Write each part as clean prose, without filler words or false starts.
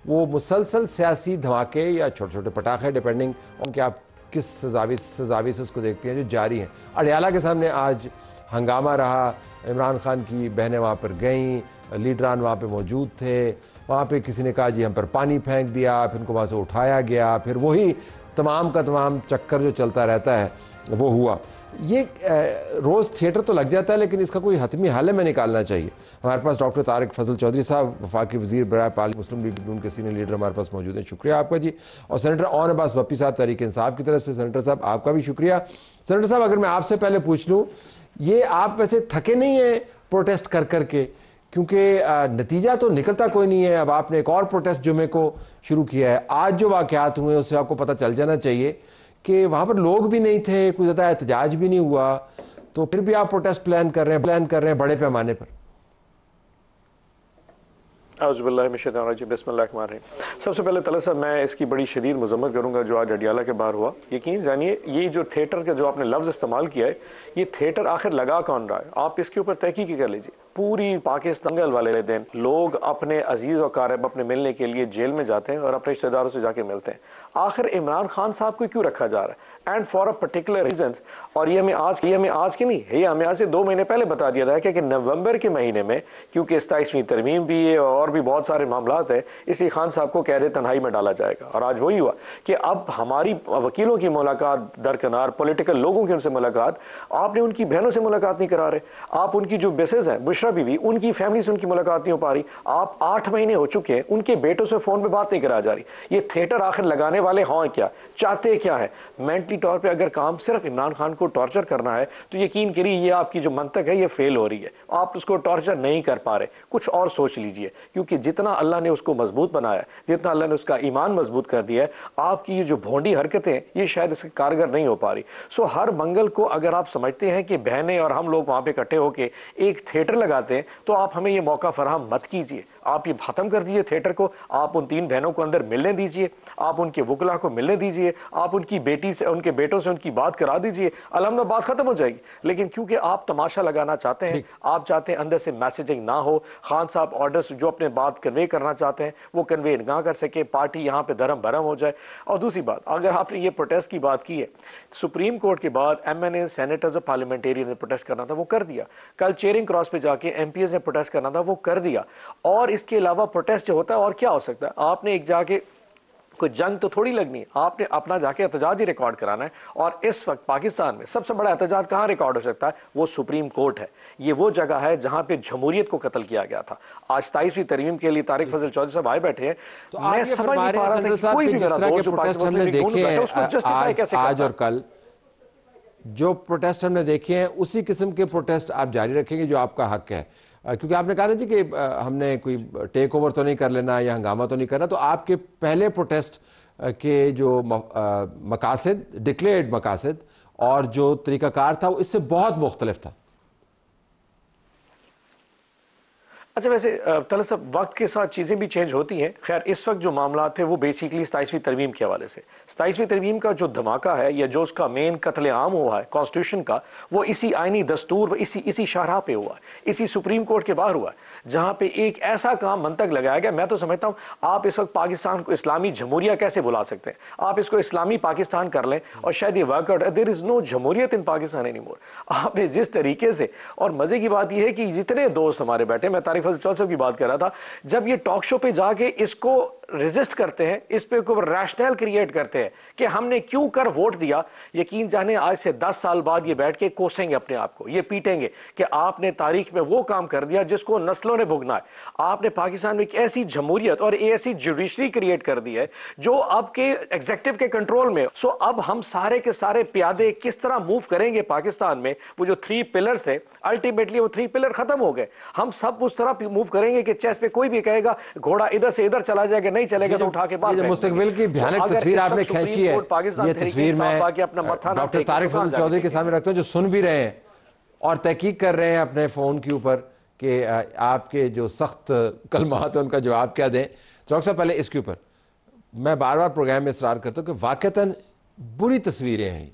वो मुसलसल सियासी धमाके या छोटे छोटे पटाखे डिपेंडिंग ऑन कि आप किस सजावी से उसको देखते हैं जो जारी हैं। अडयाला के सामने आज हंगामा रहा, इमरान खान की बहनें वहाँ पर गईं, लीडरान वहाँ पे मौजूद थे, वहाँ पे किसी ने कहा जी हम पर पानी फेंक दिया, फिर उनको वहाँ से उठाया गया, फिर वही तमाम का तमाम चक्कर जो चलता रहता है वो हुआ। ये रोज़ थिएटर तो लग जाता है लेकिन इसका कोई हतमी हल है में निकालना चाहिए। हमारे पास डॉक्टर तारिक फजल चौधरी साहब, वफाकी वज़ीर बराए पार्लियामेंट मुस्लिम लीग नून के सीनियर लीडर हमारे पास मौजूद हैं, शुक्रिया आपका जी। और सेनेटर ऑन अब्बास भप्पी साहब तहरीक इंसाफ की तरफ से, सेनेटर साहब आपका भी शुक्रिया। सेनेटर साहब अगर मैं आपसे पहले पूछ लूँ, ये आप वैसे थके नहीं हैं प्रोटेस्ट कर कर के, क्योंकि नतीजा तो निकलता कोई नहीं है। अब आपने एक और प्रोटेस्ट जुमे को शुरू किया है, आज जो वाक़यात हुए उससे आपको पता चल जाना चाहिए कि वहाँ पर लोग भी नहीं थे, कोई ज़्यादा एहतजाज भी नहीं हुआ, तो फिर भी आप प्रोटेस्ट प्लान कर रहे हैं बड़े पैमाने पर। सबसे पहले तला साहब मैं इसकी बड़ी शदीद मजम्मत करूंगा जो आज अडियाला के बाहर हुआ। यकीन जानिए ये जो थिएटर का जो आपने लफ्ज़ इस्तेमाल किया है, ये थिएटर आखिर लगा कौन रहा है, आप इसके ऊपर तहकीक कर लीजिए। पूरी पाकिस्तान दंगल वाले दिन लोग अपने अजीज़ और कारब अपने मिलने के लिए जेल में जाते हैं और अपने रिश्तेदारों से जाके मिलते हैं। आखिर इमरान खान साहब को क्यों रखा जा रहा है and for a particular reason. और ये हमें आज की नहीं, ये हमें आज से 2 महीने पहले बता दिया था कि नवंबर के महीने में, क्योंकि 27वीं तरमीम भी है और भी बहुत सारे मामलात है, इसलिए खान साहब को कैद तन्हाई में डाला जाएगा। और आज वही हुआ कि अब हमारी वकीलों की मुलाकात दरकिनार, पॉलिटिकल लोगों की उनसे मुलाकात, आपने उनकी बहनों से मुलाकात नहीं करा रहे, आप उनकी जो बेसेस हैं बुशरा बीवी, उनकी फैमिली से उनकी मुलाकात नहीं हो पा रही, आप 8 महीने हो चुके हैं उनके बेटों से फोन पे बात नहीं करा जा रही। ये थिएटर आखिर लगाने वाले हाँ क्या चाहते क्या है? मेंटली तौर पे अगर काम सिर्फ इमरान खान को टॉर्चर करना है तो यकीन करिए ये आपकी जो मंतक है ये फेल हो रही है, आप उसको टॉर्चर नहीं कर पा रहे। कुछ और सोच लीजिए, क्योंकि जितना अल्लाह ने उसको मजबूत बनाया, जितना अल्लाह ने उसका ईमान मजबूत कर दिया है, आपकी ये जो भोंडी हरकतें ये शायद इसके कारगर नहीं हो पा रही। सो हर मंगल को अगर आप समझते हैं कि बहनें और हम लोग वहां पे इकट्ठे होकर एक थिएटर लगाते हैं तो आप हमें ये मौका फराहम मत कीजिए। आप ये खत्म कर दीजिए थिएटर को, आप उन 3 बहनों को अंदर मिलने दीजिए, आप उनके वकला को मिलने दीजिए, आप उनकी बेटी से, उनके बेटों से उनकी बात करा दीजिए, अलहमदुलिल्लाह बात खत्म हो जाएगी। लेकिन क्योंकि आप तमाशा लगाना चाहते हैं, आप चाहते हैं अंदर से मैसेजिंग ना हो, खान साहब ऑर्डर्स जो अपने बात कन्वे करना चाहते हैं वो कन्वे ना कर सके, पार्टी यहाँ पे धर्म भरम हो जाए। और दूसरी बात, अगर आपने ये प्रोटेस्ट की बात की है, सुप्रीम कोर्ट के बाद MNA, सेनेटर्स और पार्लियामेंटेरियन ने प्रोटेस्ट करना था वो कर दिया, कल चेयरिंग क्रॉस पे जाके MPs ने प्रोटेस्ट करना था वो कर दिया। और इसके अलावा प्रोटेस्ट जो होता है और क्या हो सकता है, आपने एक जाके कोई जंग तो थोड़ी लगनी है, आपने अपना जाके एहतजाज ही रिकॉर्ड कराना है। और इस वक्त पाकिस्तान में सबसे बड़ा एहतजाज कहाँ रिकॉर्ड हो सकता है? वो सुप्रीम कोर्ट है। ये वो जगह है जहां पे जमहूरियत को कत्ल किया गया था। आज 27वीं तरमीम के लिए तारिक फजल चौधरी साहब आए बैठे हैं, तो मैं समझ नहीं पा रहा था कि कोई भी मेरा दोस्त जो पाकिस्तान में देखे हैं उसको जस्टिफाई कैसे करता है। आज और कल जो प्रोटेस्ट हमने देखे हैं उसी किस्म के प्रोटेस्ट आप जारी रखेंगे जो आपका हक है, क्योंकि आपने कहा ना जी कि हमने कोई टेक ओवर तो नहीं कर लेना या हंगामा तो नहीं करना, तो आपके पहले प्रोटेस्ट के जो मकासद, डिक्लेयर्ड मकासद और जो तरीकाकार था वो इससे बहुत मुख्तलिफ था। अच्छा, वैसे तलत साहब वक्त के साथ चीज़ें भी चेंज होती हैं। खैर इस वक्त जो मामला थे वो बेसिकली 27वीं तरमीम के हवाले से, 27वीं तरमीम का जो धमाका है या जो उसका मेन कत्ले आम हुआ है कॉन्स्टिट्यूशन का, वो इसी आइनी दस्तूर व इसी शाहराह पे हुआ है, इसी सुप्रीम कोर्ट के बाहर हुआ है, जहाँ पे एक ऐसा काम मंतक लगाया गया। मैं तो समझता हूँ आप इस वक्त पाकिस्तान को इस्लामी जमहूरिया कैसे बुला सकते हैं, आप इसको इस्लामी पाकिस्तान कर लें और शायद ये वर्कआउट। देयर इज़ नो जमहूरियत इन पाकिस्तान एनी मोर। आपने जिस तरीके से, और मज़े की बात यह है कि जितने दोस्त हमारे बैठे, मैं तारिक फजल चौधरी साहब की बात कर रहा था, जब ये टॉक शो पे जाके इसको रेजिस्ट करते हैं, इस पे कोई रैशनल क्रिएट करते हैं कि हमने क्यों कर वोट दिया, यकीन जाने आज से 10 साल बाद ये बैठ के कोसेंगे अपने आप को, ये पीटेंगे कि आपने तारीख में वो काम कर दिया जिसको नस्लों ने भुगतना है। आपने पाकिस्तान में एक ऐसी जमहूरियत और ऐसी जुडिशरी क्रिएट कर दी है जो अब के एग्जीक्यूटिव के कंट्रोल में। सो अब हम सारे के सारे प्यादे किस तरह मूव करेंगे पाकिस्तान में, वो जो 3 पिलर्स है, अल्टीमेटली वो 3 पिलर खत्म हो गए। हम सब उस तरह मूव करेंगे कि चेस पे कोई भी कहेगा घोड़ा इधर से इधर चला जाएगा, नहीं चलेगा तो उठा के बाहर। मुस्तकबिल की भयानक तस्वीर आपने खींची है, ये तस्वीर में डॉक्टर तारिक फजल चौधरी के सामने रखता हूं जो सुन भी रहे हैं और तहकीक कर रहे हैं अपने फोन के ऊपर कि आपके जो सख्त कलमात हैं उनका जवाब क्या दें। डॉक्टर साहब पहले इसके ऊपर मैं बार बार प्रोग्राम में इसरार करता हूं कि वाकईतन बुरी तस्वीरें हैं,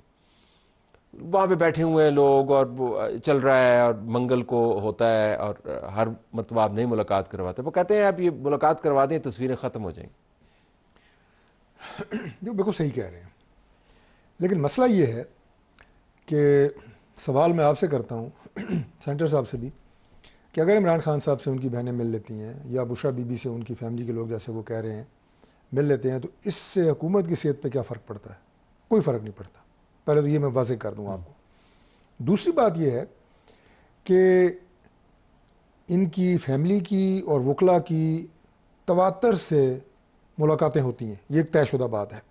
वहाँ पे बैठे हुए हैं लोग और वो चल रहा है और मंगल को होता है और हर मतलब आप नहीं मुलाकात करवाते, वो कहते हैं आप ये मुलाकात करवा दें तस्वीरें ख़त्म हो जाएंगी। जो बिल्कुल सही कह रहे हैं, लेकिन मसला ये है कि सवाल मैं आपसे करता हूँ सेंटर साहब से भी, कि अगर इमरान खान साहब से उनकी बहनें मिल लेती हैं या बुशरा बीबी से उनकी फैमिली के लोग जैसे वो कह रहे हैं मिल लेते हैं, तो इससे हुकूमत की सेहत पे क्या फ़र्क पड़ता है? कोई फ़र्क नहीं पड़ता। पहले तो ये मैं वाज़ेह कर दूँ आपको। दूसरी बात यह है कि इनकी फैमिली की और वकला की तवातर से मुलाकातें होती हैं, ये एक तयशुदा बात है।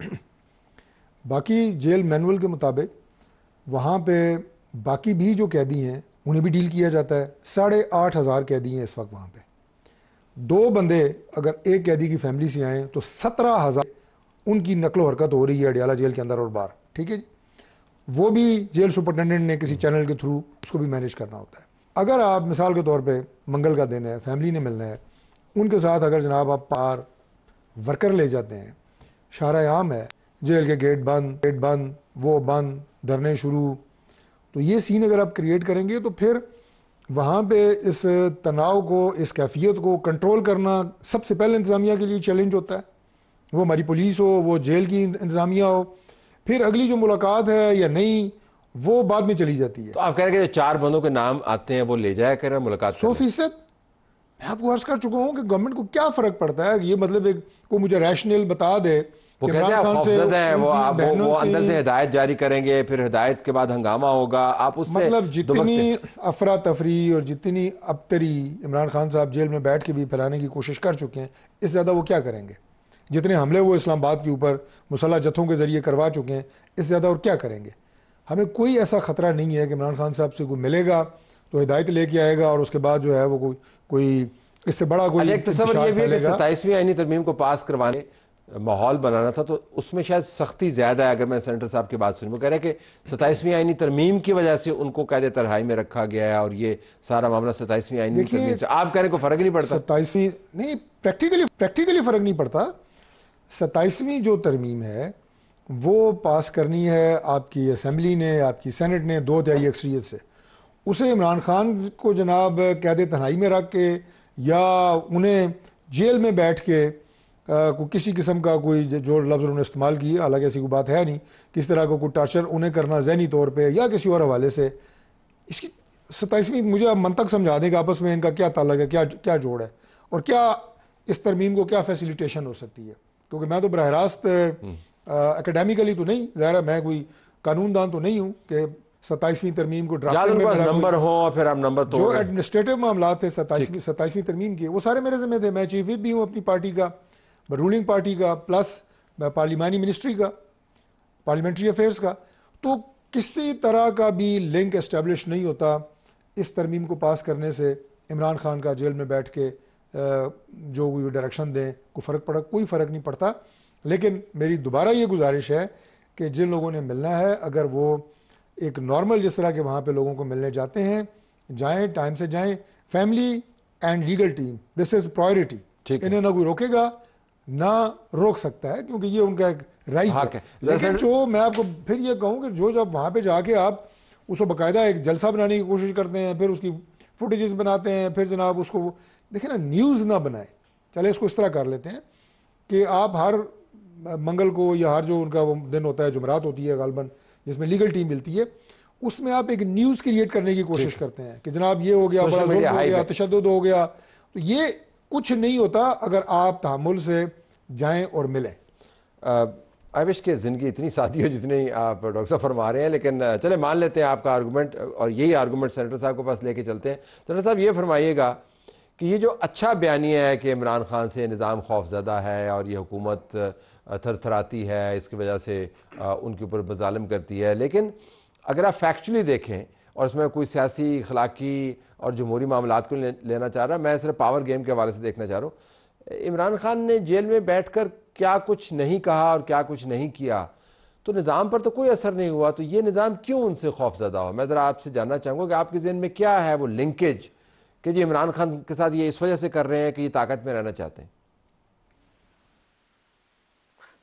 बाकी जेल मैनुअल के मुताबिक वहाँ पे बाकी भी जो कैदी हैं उन्हें भी डील किया जाता है। 8,500 कैदी हैं इस वक्त वहाँ पे। 2 बंदे अगर एक कैदी की फैमिली से आएँ तो 17,000 उनकी नकलो हरकत हो रही है अडियाला जेल के अंदर और बाहर। ठीक है जी, वो भी जेल सुपरिटेंडेंट ने किसी चैनल के थ्रू उसको भी मैनेज करना होता है। अगर आप मिसाल के तौर पे मंगल का दिन है, फैमिली ने मिलना है, उनके साथ अगर जनाब आप पार वर्कर ले जाते हैं, शारा आम है, जेल के गेट बंद, वो बंद, धरने शुरू, तो ये सीन अगर आप क्रिएट करेंगे तो फिर वहाँ पे इस तनाव को, इस कैफियत को कंट्रोल करना सबसे पहले इंतज़ामिया के लिए चैलेंज होता है। वो हमारी पुलिस हो, वो जेल की इंतज़ामिया हो, फिर अगली जो मुलाकात है या नहीं वो बाद में चली जाती है। तो आप कह रहे हैं कि जो 4 बंदों के नाम आते हैं वो ले जाया करें मुलाकात 100%। मैं आपको अर्ज कर चुका हूँ कि गवर्नमेंट को क्या फ़र्क पड़ता है। ये मतलब एक को मुझे रैशनल बता दे, वो कहते हैं खौफजदा हैं, वो अंदर से हिदायत जारी करेंगे, फिर हिदायत के बाद हंगामा होगा, आप उससे मतलब जितनी अफरा तफरी और जितनी अबतरी इमरान खान साहब जेल में बैठ के भी फैलाने की कोशिश कर चुके हैं, इससे ज़्यादा वो क्या करेंगे? जितने हमले वो इस्लामाबाद के ऊपर मुसल्लह जत्थों के ज़रिए करवा चुके हैं, इससे ज़्यादा और क्या करेंगे? हमें कोई ऐसा ख़तरा नहीं है कि इमरान खान साहब से कोई मिलेगा तो हिदायत लेके आएगा और उसके बाद जो है वो कोई इससे बड़ा कोई एक तस्वर ये भी है कि 27वीं आईनी तरमीम को पास करवाने माहौल बनाना था, तो उसमें शायद सख्ती ज़्यादा है। अगर मैं सेंटर साहब की बात सुनी, वो कह रहे हैं कि 27वीं आईनी तरमीम की वजह से उनको कैद तन्हाई में रखा गया है और ये सारा मामला 27वीं आईनी तरमीम से। आप कह रहे को फ़र्क नहीं पड़ता? 27वीं नहीं, प्रैक्टिकली फ़र्क नहीं पड़ता। 27वीं जो तरमीम है वो पास करनी है आपकी असम्बली ने, आपकी सेनेट ने 2/3 अक्सरियत से। उसे इमरान खान को जनाब कैद तन्हाई में रख के या उन्हें जेल में बैठ के किसी किस्म का कोई जो लफ्ज़ उन्होंने इस्तेमाल किया, हालांकि ऐसी कोई बात है नहीं, किस तरह का कोई टार्चर उन्हें करना ज़हनी तौर पे या किसी और हवाले से, इसकी 27वीं मुझे आप मंतक समझा दें कि आपस में इनका क्या ताल्लुक है, क्या जोड़ है और क्या इस तरमीम को क्या फैसिलिटेशन हो सकती है। क्योंकि मैं तो बरह रास्त एकेडमिकली तो नहीं, ज़ाहिर मैं कोई कानूनदान तो नहीं हूँ कि 27वीं तरमीम को ड्राफ्ट में नंबर हो और फिर आप नंबर जो एडमिनिस्ट्रेटिव मामला थे 27वीं तरमीम के, वो सारे मेरे ज़िम्मे थे। मैं चीफ विप भी हूँ अपनी पार्टी का, रूलिंग पार्टी का, प्लस पार्लिमानी मिनिस्ट्री का, पार्लियामेंट्री अफेयर्स का। तो किसी तरह का भी लिंक एस्टेब्लिश नहीं होता इस तरमीम को पास करने से इमरान खान का जेल में बैठ के जो कोई डायरेक्शन दें कोई फ़र्क नहीं पड़ता। लेकिन मेरी दोबारा ये गुजारिश है कि जिन लोगों ने मिलना है, अगर वो एक नॉर्मल जिस तरह के वहाँ पे लोगों को मिलने जाते हैं, जाएं, टाइम से जाएं। Family and legal team, this is priority. इन्हें ना कोई रोकेगा ना रोक सकता है, क्योंकि ये उनका एक राइट है। लेकिन जो मैं आपको फिर ये कहूँ कि जो जब वहाँ पे जाके आप उसको बाकायदा एक जलसा बनाने की कोशिश करते हैं, फिर उसकी फुटेजेस बनाते हैं, फिर जनाब उसको देखें ना, न्यूज़ ना बनाए। चले इसको इस तरह कर लेते हैं कि आप हर मंगल को या हर जो उनका वो दिन होता है, जुमरात होती है गालबन, जिसमें लीगल टीम मिलती है, उसमें आप एक न्यूज़ क्रिएट करने की कोशिश करते हैं कि जनाब ये हो गया, बड़ा जुल्म हो गया, तशद्दुद हो गया। तो ये कुछ नहीं होता अगर आप तहम्मुल से जाएं और मिलें। आई विश कि ज़िंदगी इतनी सादी हो जितनी आप डॉक्टर साहब फरमा रहे हैं, लेकिन चले मान लेते हैं आपका आर्गूमेंट और यही आर्गूमेंट सेनेटर साहब के पास लेके चलते हैं। सेनेटर साहब ये फरमाइएगा कि ये जो अच्छा बयानिया है कि इमरान खान से निज़ाम खौफज़दा है और ये हुकूमत थरथराती है, इसकी वजह से उनके ऊपर मज़ालिम करती है, लेकिन अगर आप फैक्चुअली देखें और इसमें कोई सियासी, अखलाकी और जमहूरी मामलात को लेना चाह रहा, मैं सिर्फ पावर गेम के हवाले से देखना चाह रहा हूँ। इमरान खान ने जेल में बैठकर क्या कुछ नहीं कहा और क्या कुछ नहीं किया, तो निज़ाम पर तो कोई असर नहीं हुआ, तो ये निज़ाम क्यों उनसे खौफज़दा हो? मैं ज़रा आपसे जानना चाहूँगा कि आपके ज़हन में क्या है वो लिंकेज कि जी इमरान खान के साथ ये इस वजह से कर रहे हैं कि ये ताकत में रहना चाहते हैं।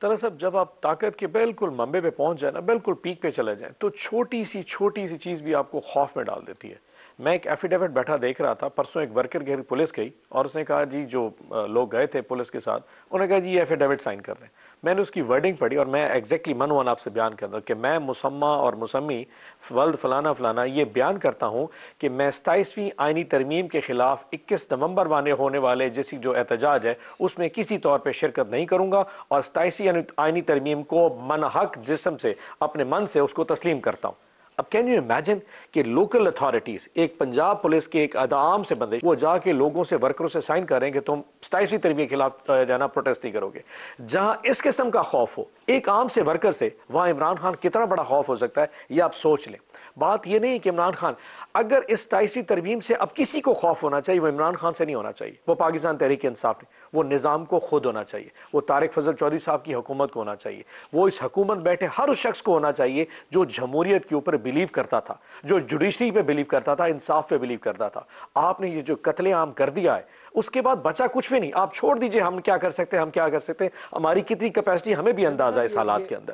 तला साहब, जब आप ताकत के बिल्कुल मंबे पे पहुंच जाए ना, बिल्कुल पीक पे चले जाएं, तो छोटी सी चीज़ भी आपको खौफ में डाल देती है। मैं एक एफिडेविट बैठा देख रहा था, परसों एक वर्कर के पुलिस गई और उसने कहा जी, जो लोग गए थे पुलिस के साथ, उन्होंने कहा जी ये एफिडेविट साइन कर दें। मैंने उसकी वर्डिंग पढ़ी और मैं एग्जैक्टली मन वन आपसे बयान करता हूँ कि मैं मुसम्मा और मुसम्मी वल्द फलाना फलाना ये बयान करता हूँ कि मैं 27वीं आइनी तरमीम के खिलाफ 21 नवंबर वाले होने वाले जैसी जो एहतजाज है उसमें किसी तौर पर शिरकत नहीं करूँगा और 27वीं आइनी तरमीम को मनहक जिस्म से, अपने मन से उसको तस्लीम करता हूँ। अब कैन यू इमेजिन कि लोकल अथॉरिटीज, एक पंजाब पुलिस के एक आम से बंदे, वो जाके लोगों से, वर्करों से साइन कर रहे हैं कि तुम 27वीं तरमीम के खिलाफ जाना प्रोटेस्ट नहीं करोगे। जहां इस किस्म का खौफ हो एक आम से वर्कर से, वहां इमरान खान कितना बड़ा खौफ हो सकता है ये आप सोच लें। बात यह नहीं कि इमरान खान, अगर इस 27वीं तरमीम से अब किसी को खौफ होना चाहिए वो इमरान खान से नहीं होना चाहिए, वो पाकिस्तान तहरीक इंसाफ नहीं, वो निज़ाम को खुद होना चाहिए, वो तारिक फजल चौधरी साहब की हुकूमत को होना चाहिए, वो इस हुकूमत बैठे हर उस शख्स को होना चाहिए जो जमहूरियत के ऊपर बिलीव करता था, जो जुडिशरी पे बिलीव करता था, इंसाफ पे बिलीव करता था। आपने ये जो कत्लेआम कर दिया है, उसके बाद बचा कुछ भी नहीं। आप छोड़ दीजिए हम क्या कर सकते हैं, हम क्या कर सकते हैं, हमारी कितनी कैपेसिटी हमें भी अंदाजा है इस हालात के अंदर।